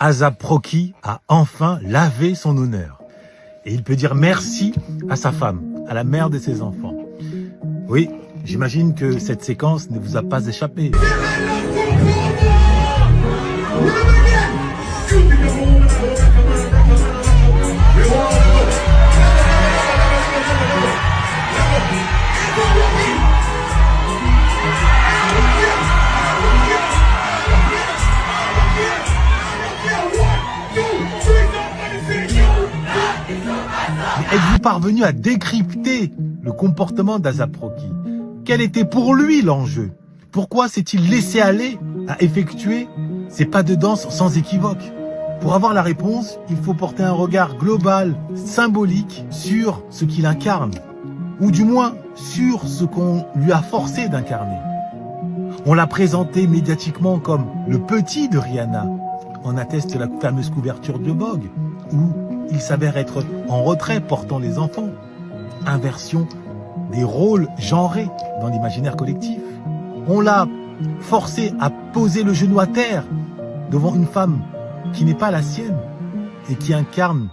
ASAP Rocky a enfin lavé son honneur. Et il peut dire merci à sa femme, à la mère de ses enfants. Oui, j'imagine que cette séquence ne vous a pas échappé. Êtes-vous parvenu à décrypter le comportement d'ASAP Rocky? Quel était pour lui l'enjeu? Pourquoi s'est-il laissé aller à effectuer ces pas de danse sans équivoque? Pour avoir la réponse, il faut porter un regard global, symbolique, sur ce qu'il incarne, ou du moins sur ce qu'on lui a forcé d'incarner. On l'a présenté médiatiquement comme le petit de Rihanna. On atteste la fameuse couverture de Vogue, où il s'avère être en retrait portant les enfants. Inversion des rôles genrés dans l'imaginaire collectif. On l'a forcé à poser le genou à terre devant une femme qui n'est pas la sienne et qui incarne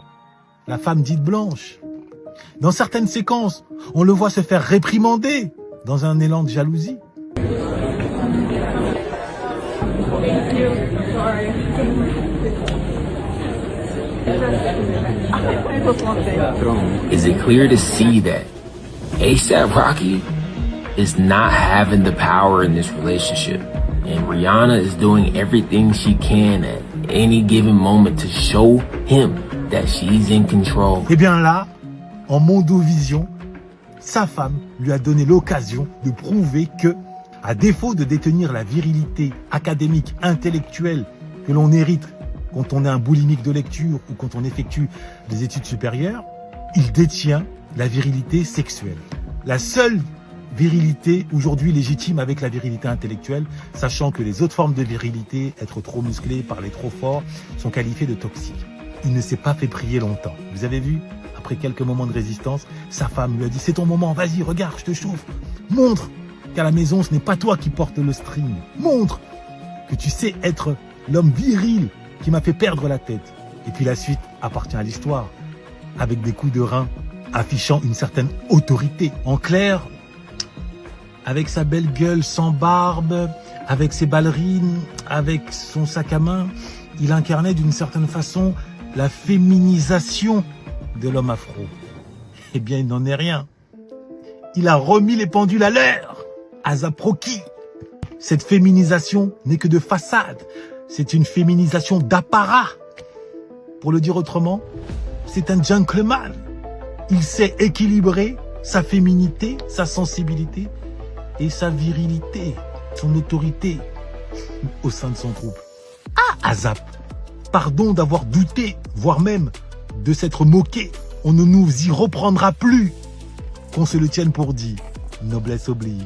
la femme dite blanche. Dans certaines séquences, on le voit se faire réprimander dans un élan de jalousie. Is it clear to see that ASAP Rocky is not having the power in this relationship, and Rihanna is doing everything she can at any given moment to show him that she's in control? Eh bien là, en Mondovision, sa femme lui a donné l'occasion de prouver que, à défaut de détenir la virilité académique, intellectuelle que l'on hérite quand on est un boulimique de lecture ou quand on effectue des études supérieures, il détient la virilité sexuelle. La seule virilité aujourd'hui légitime avec la virilité intellectuelle, sachant que les autres formes de virilité, être trop musclé, parler trop fort, sont qualifiées de toxiques. Il ne s'est pas fait prier longtemps. Vous avez vu, après quelques moments de résistance, sa femme lui a dit « C'est ton moment, vas-y, regarde, je te chauffe. Montre qu'à la maison, ce n'est pas toi qui porte le string. Montre que tu sais être l'homme viril qui m'a fait perdre la tête. » Et puis la suite appartient à l'histoire, avec des coups de rein affichant une certaine autorité. En clair, avec sa belle gueule sans barbe, avec ses ballerines, avec son sac à main, il incarnait d'une certaine façon la féminisation de l'homme afro. Eh bien, il n'en est rien. Il a remis les pendules à l'heure. ASAP Rocky. Cette féminisation n'est que de façade. C'est une féminisation d'apparat. Pour le dire autrement, c'est un gentleman. Il sait équilibrer sa féminité, sa sensibilité et sa virilité, son autorité au sein de son groupe. Ah, ASAP, pardon d'avoir douté, voire même de s'être moqué. On ne nous y reprendra plus. Qu'on se le tienne pour dit. Noblesse oblige.